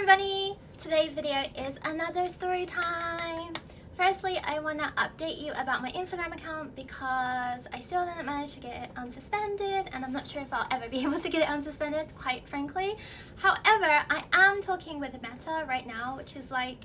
everybody! Today's video is another story time. Firstly, I want to update you about my Instagram account because I still didn't manage to get it unsuspended and I'm not sure if I'll ever be able to get it unsuspended, quite frankly. However, I am talking with Meta right now, which is like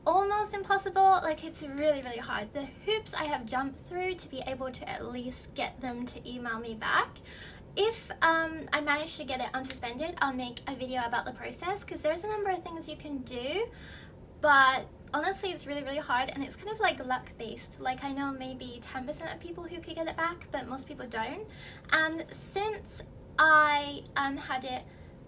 almost impossible. Like, it's really hard. The hoops I have jumped through to be able to at least get them to email me back. If I manage to get it unsuspended, I'll make a video about the process because there's a number of things you can do, but honestly it's really hard and it's kind of like luck based. Like, I know maybe 10% of people who could get it back, but most people don't. And since I had it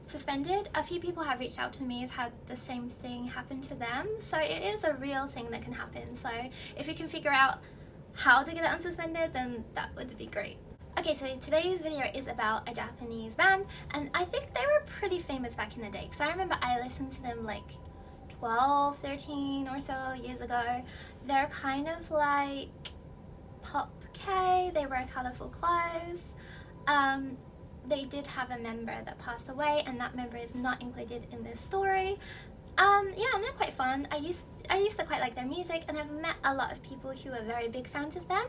suspended, a few people have reached out to me, have had the same thing happen to them, so it is a real thing that can happen. So if you can figure out how to get it unsuspended, then that would be great. Okay, so today's video is about a Japanese band, and I think they were pretty famous back in the day because I remember I listened to them like 12, 13 or so years ago. They're kind of like Vkei, they wear colorful clothes. They did have a member that passed away and that member is not included in this story. Yeah, and they're quite fun. I used to quite like their music and I've met a lot of people who are very big fans of them.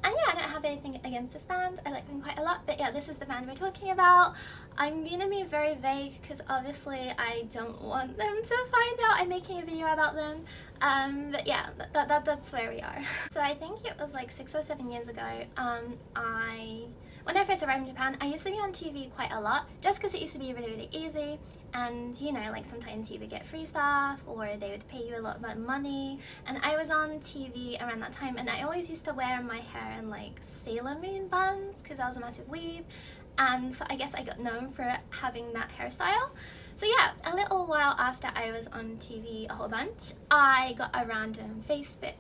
And yeah, I don't have anything against this band, I like them quite a lot, but yeah, this is the band we're talking about. I'm gonna be very vague because obviously I don't want them to find out I'm making a video about them, but yeah, that's where we are. So I think it was like 6 or 7 years ago, when I first arrived in Japan, I used to be on TV quite a lot, just because it used to be really easy, and you know, like sometimes you would get free stuff, or they would pay you a lot of money, and I was on TV around that time, and I always used to wear my hair in like Sailor Moon buns, because I was a massive weeb, and so I guess I got known for having that hairstyle. So yeah, a little while after I was on TV a whole bunch, I got a random Facebook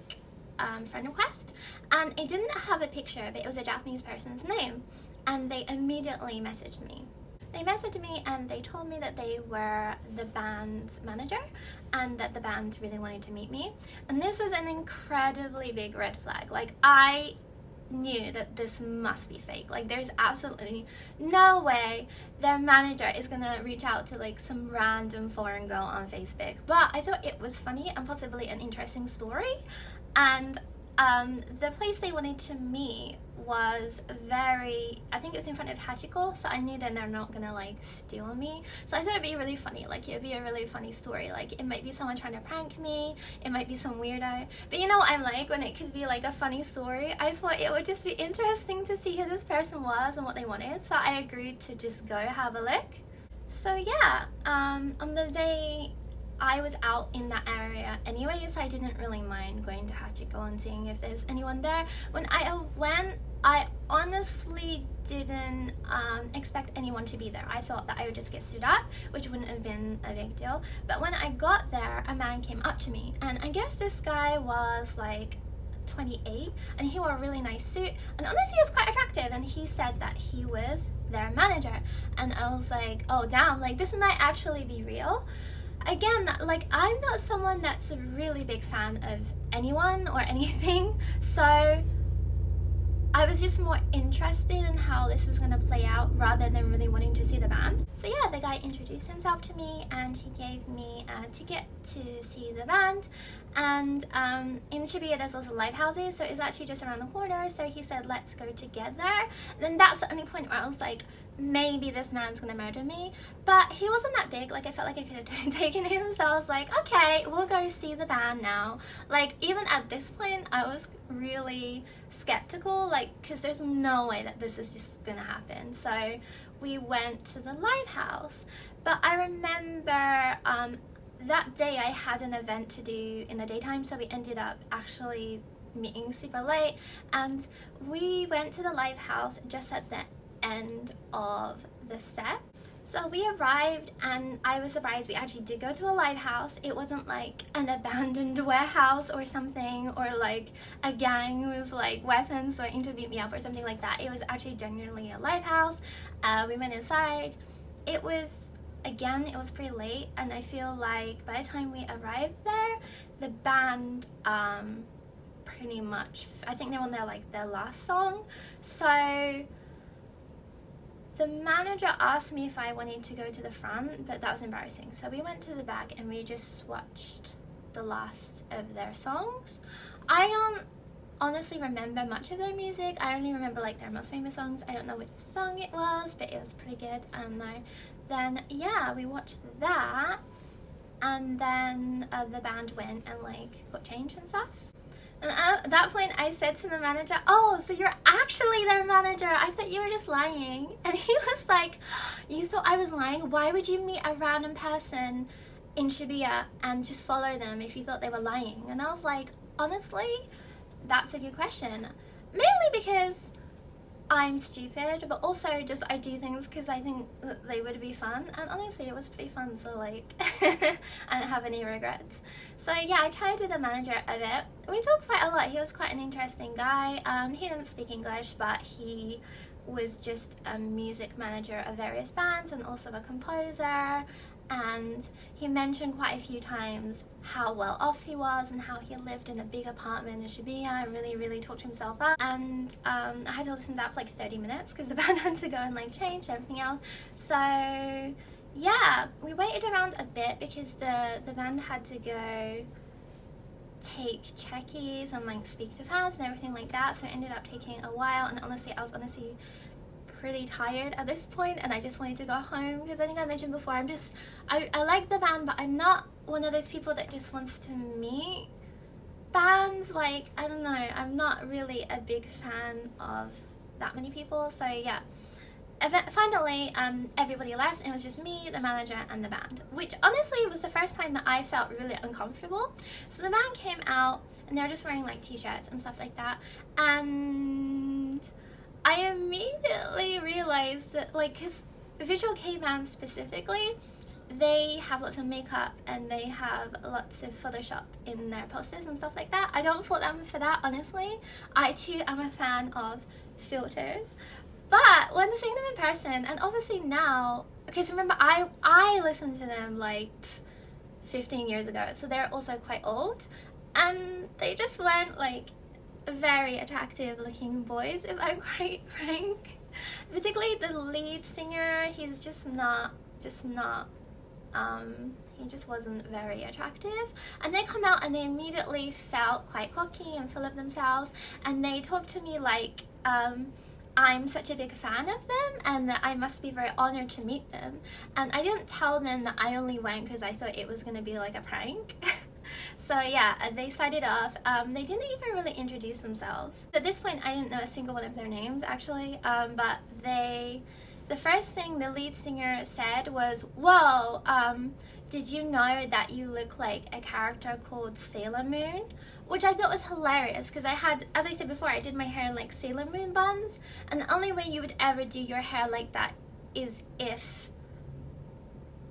friend request, and it didn't have a picture, but it was a Japanese person's name, and they immediately messaged me. They messaged me and they told me that they were the band's manager and that the band really wanted to meet me, and this was an incredibly big red flag. Like, I knew that this must be fake. Like, there's absolutely no way their manager is gonna reach out to like some random foreign girl on Facebook. But I thought it was funny and possibly an interesting story, and the place they wanted to meet was I think it was in front of Hachiko, so I knew that they're not gonna like steal me. So I thought it'd be really funny, like it'd be a really funny story. Like, it might be someone trying to prank me, it might be some weirdo, but you know what I'm like when it could be like a funny story. I thought it would just be interesting to see who this person was and what they wanted, so I agreed to just go have a look. So yeah, on the day I was out in that area anyway, so I didn't really mind going to Hachiko and seeing if there's anyone there. When I went, I honestly didn't expect anyone to be there. I thought that I would just get stood up, which wouldn't have been a big deal. But when I got there, a man came up to me, and I guess this guy was like 28, and he wore a really nice suit, and honestly he was quite attractive, and he said that he was their manager, and I was like, oh damn, like this might actually be real. Again, like, I'm not someone that's a really big fan of anyone or anything, so I was just more interested in how this was going to play out rather than really wanting to see the band. So yeah, the guy introduced himself to me and he gave me a ticket to see the band. And in Shibuya there's also live houses, so it's actually just around the corner, so he said let's go together. And then that's the only point where I was like, maybe this man's gonna murder me, but he wasn't that big. Like, I felt like I could have taken him, so I was like, okay, we'll go see the band now. Like, even at this point I was really skeptical, like, because there's no way that this is just gonna happen. So we went to the lighthouse, but I remember that day I had an event to do in the daytime, so we ended up actually meeting super late, and we went to the lighthouse just at the end of the set. So we arrived and I was surprised we actually did go to a lighthouse. It wasn't like an abandoned warehouse or something, or like a gang with like weapons waiting to beat me up or something like that. It was actually genuinely a lighthouse. We went inside. It was pretty late, and I feel like by the time we arrived there, the band pretty much, I think they were on their last song. So the manager asked me if I wanted to go to the front, but that was embarrassing. So we went to the back and we just watched the last of their songs. I don't honestly remember much of their music. I only remember like their most famous songs. I don't know which song it was, but it was pretty good. I don't know. Then yeah, we watched that, and then the band went and like got changed and stuff. And at that point I said to the manager, "Oh, so you're actually their manager? I thought you were just lying." And he was like, "You thought I was lying? Why would you meet a random person in Shibuya and just follow them if you thought they were lying?" And I was like, honestly, that's a good question. Mainly because I'm stupid, but also just I do things because I think that they would be fun, and honestly it was pretty fun, so like I don't have any regrets. So yeah, I chatted with the manager a bit. We talked quite a lot. He was quite an interesting guy. He didn't speak English, but he was just a music manager of various bands and also a composer, and he mentioned quite a few times how well off he was and how he lived in a big apartment in Shibuya and really talked himself up. And I had to listen to that for like 30 minutes because the band had to go and like change everything else. So yeah, we waited around a bit because the band had to go take checkies and like speak to fans and everything like that, so it ended up taking a while. And honestly, I was pretty tired at this point, and I just wanted to go home because I think I mentioned before, I like the band, but I'm not one of those people that just wants to meet bands. Like, I don't know, I'm not really a big fan of that many people. So yeah, finally everybody left and it was just me, the manager, and the band, which honestly was the first time that I felt really uncomfortable. So the band came out and they were just wearing like t-shirts and stuff like that, and I immediately realized that, like, because Vkei bands specifically, they have lots of makeup and they have lots of Photoshop in their posters and stuff like that. I don't fault them for that, honestly. I too am a fan of filters. But when seeing them in person, and obviously now, because remember, I listened to them like 15 years ago, so they're also quite old, and they just weren't like very attractive looking boys, if I'm quite frank. Particularly the lead singer, he's just not he just wasn't very attractive. And they come out and they immediately felt quite cocky and full of themselves, and they talked to me like I'm such a big fan of them and that I must be very honored to meet them. And I didn't tell them that I only went because I thought it was going to be like a prank. So yeah, they started off, they didn't even really introduce themselves. At this point I didn't know a single one of their names actually, but the first thing the lead singer said was, "Whoa, did you know that you look like a character called Sailor Moon?" Which I thought was hilarious because I had, as I said before, I did my hair in like Sailor Moon buns, and the only way you would ever do your hair like that is if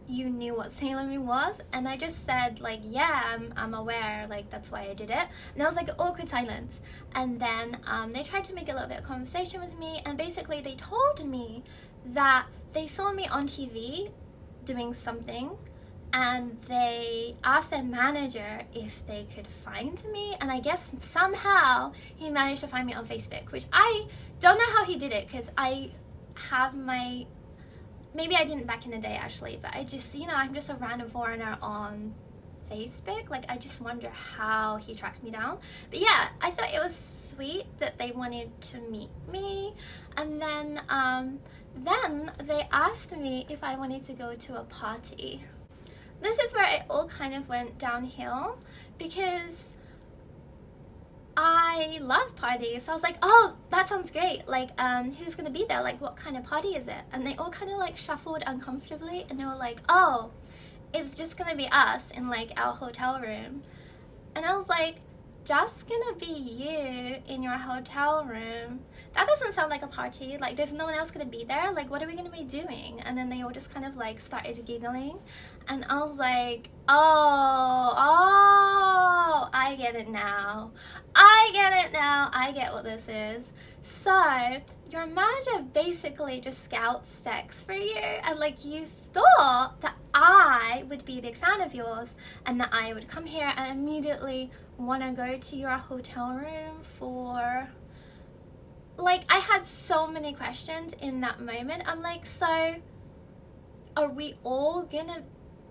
you knew what Sailor Moon was. And I just said like, yeah, I'm aware, like that's why I did it. And there was like an awkward silence, and then they tried to make a little bit of conversation with me, and basically they told me that they saw me on TV doing something, and they asked their manager if they could find me, and I guess somehow he managed to find me on Facebook, which I don't know how he did it because I have my, maybe I didn't back in the day actually, but I just, you know, I'm just a random foreigner on Facebook. Like, I just wonder how he tracked me down. But yeah, I thought it was sweet that they wanted to meet me. And then they asked me if I wanted to go to a party. This is where it all kind of went downhill because I love parties. So I was like, oh, that sounds great. Like, who's gonna be there? Like, what kind of party is it? And they all kind of like shuffled uncomfortably, and they were like, oh, it's just gonna be us in like our hotel room. And I was like, just gonna be you in your hotel room? That doesn't sound like a party. Like, there's no one else gonna be there. Like, what are we gonna be doing? And then they all just kind of like started giggling, and I was like, oh, I get it now. I get what this is. So your manager basically just scouts sex for you, and like you thought that I would be a big fan of yours and that I would come here and immediately want to go to your hotel room for like, I had so many questions in that moment. I'm like, so are we all gonna,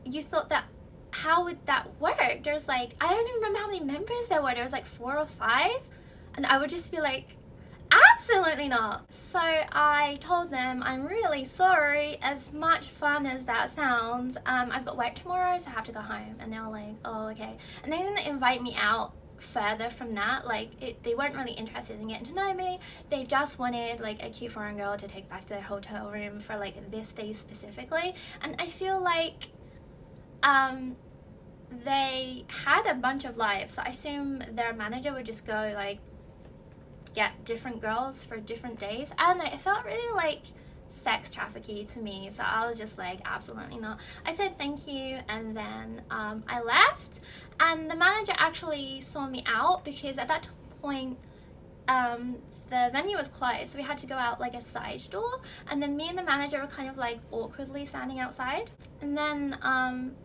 you thought that, how would that work? There's like, I don't even remember how many members there were. There was like 4 or 5, and I would just be like, absolutely not. So I told them, I'm really sorry, as much fun as that sounds, I've got work tomorrow, so I have to go home. And they were like, oh, okay. And they didn't invite me out further from that. Like, they weren't really interested in getting to know me. They just wanted like a cute foreign girl to take back to their hotel room for like this day specifically. And I feel like they had a bunch of lives, so I assume their manager would just go like get different girls for different days. I don't know, it felt really like sex trafficking to me, so I was just like, absolutely not. I said thank you, and then I left, and the manager actually saw me out because at that point the venue was closed, so we had to go out like a side door, and then me and the manager were kind of like awkwardly standing outside. And then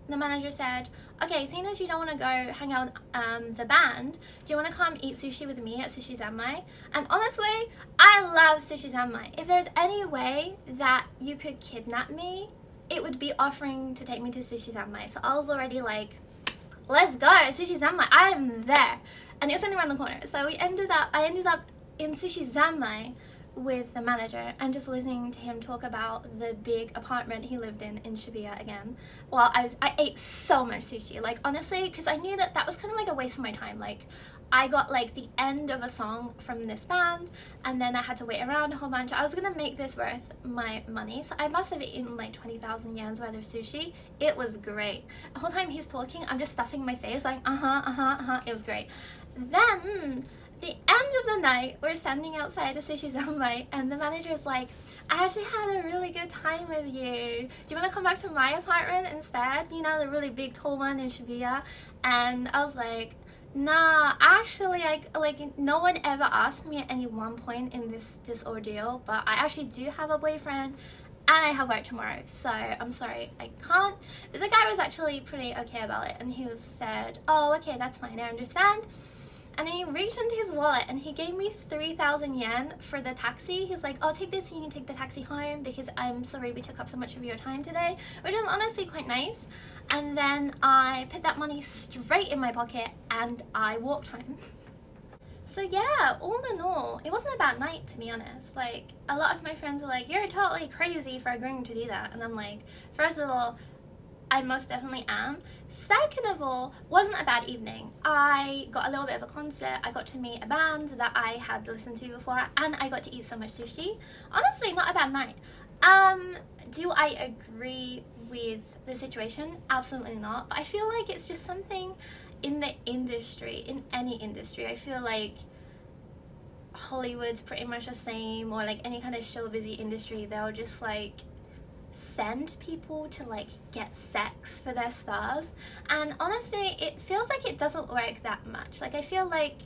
the manager said, okay, seeing as you don't want to go hang out with the band, do you want to come eat sushi with me at Sushi Zanmai? And honestly, I love Sushi Zanmai. If there's any way that you could kidnap me, it would be offering to take me to Sushi Zanmai. So I was already like, let's go, Sushi Zanmai, I'm there. And it's only around the corner. So I ended up in Sushi Zanmai with the manager and just listening to him talk about the big apartment he lived in Shibuya again. Well, I ate so much sushi, like honestly, because I knew that was kind of like a waste of my time. Like, I got like the end of a song from this band, and then I had to wait around a whole bunch. I was gonna make this worth my money, so I must have eaten like 20,000 yens worth of sushi. It was great. The whole time he's talking, I'm just stuffing my face like it was great. Then the end of the night, we're standing outside the Sushi Zanmai, and the manager's like, I actually had a really good time with you. Do you want to come back to my apartment instead? You know, the really big tall one in Shibuya? And I was like, nah, actually, like no one ever asked me at any one point in this ordeal, but I actually do have a boyfriend, and I have work tomorrow, so I'm sorry, I can't. But the guy was actually pretty okay about it, and he said, oh, okay, that's fine, I understand. And then he reached into his wallet and he gave me 3,000 yen for the taxi. He's like, oh, take this and you can take the taxi home because I'm sorry we took up so much of your time today, which was honestly quite nice. And then I put that money straight in my pocket and I walked home. So yeah, all in all, it wasn't a bad night, to be honest. Like, a lot of my friends are like, you're totally crazy for agreeing to do that. And I'm like, first of all, I most definitely am. Second of all, wasn't a bad evening. I got a little bit of a concert, I got to meet a band that I had listened to before, and I got to eat so much sushi. Honestly, not a bad night. Do I agree with the situation? Absolutely not. But I feel like it's just something in the industry, in any industry. I feel like Hollywood's pretty much the same, or like any kind of show busy industry, they'll just like send people to like get sex for their stars. And honestly, it feels like it doesn't work that much. Like, I feel like,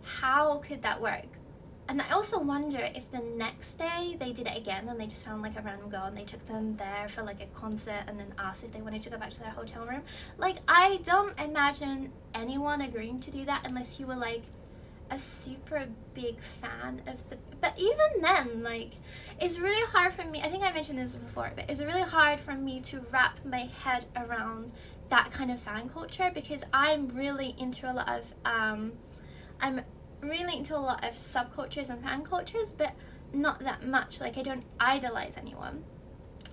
how could that work? And I also wonder if the next day they did it again and they just found like a random girl and they took them there for like a concert and then asked if they wanted to go back to their hotel room. Like, I don't imagine anyone agreeing to do that unless you were like a super big fan of the, but even then, like, it's really hard for me, I think I mentioned this before, but it's really hard for me to wrap my head around that kind of fan culture, because I'm really into a lot of subcultures and fan cultures, but not that much. Like, I don't idolize anyone.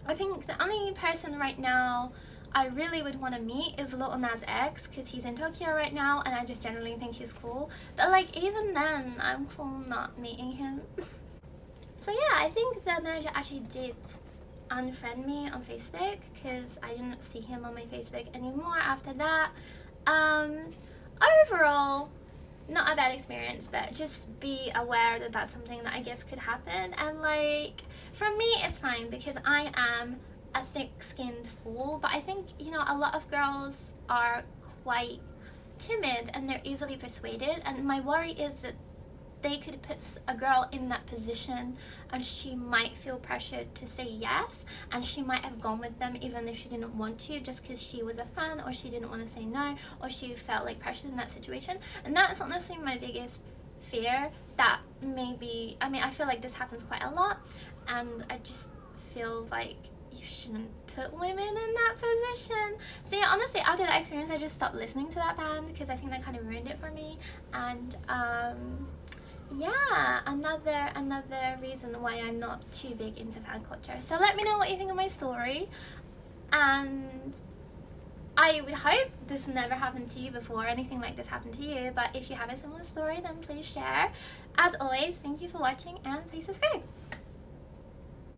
I think the only person right now I really would want to meet is Lil Nas X, because he's in Tokyo right now and I just generally think he's cool. But like, even then, I'm cool not meeting him. So yeah, I think the manager actually did unfriend me on Facebook because I didn't see him on my Facebook anymore after that. Overall, not a bad experience, but just be aware that that's something that I guess could happen. And like, for me, it's fine because I am a thick-skinned fool, but I think, you know, a lot of girls are quite timid and they're easily persuaded, and my worry is that they could put a girl in that position and she might feel pressured to say yes, and she might have gone with them even if she didn't want to, just because she was a fan, or she didn't want to say no, or she felt like pressured in that situation. And that's honestly my biggest fear that maybe, I mean, I feel like this happens quite a lot, and I just feel like you shouldn't put women in that position. So yeah, honestly, after that experience, I just stopped listening to that band because I think that kind of ruined it for me. And yeah, another reason why I'm not too big into fan culture. So let me know what you think of my story, and I would hope this never happened to you before, anything like this happened to you, but if you have a similar story, then please share. As always, thank you for watching, and please subscribe.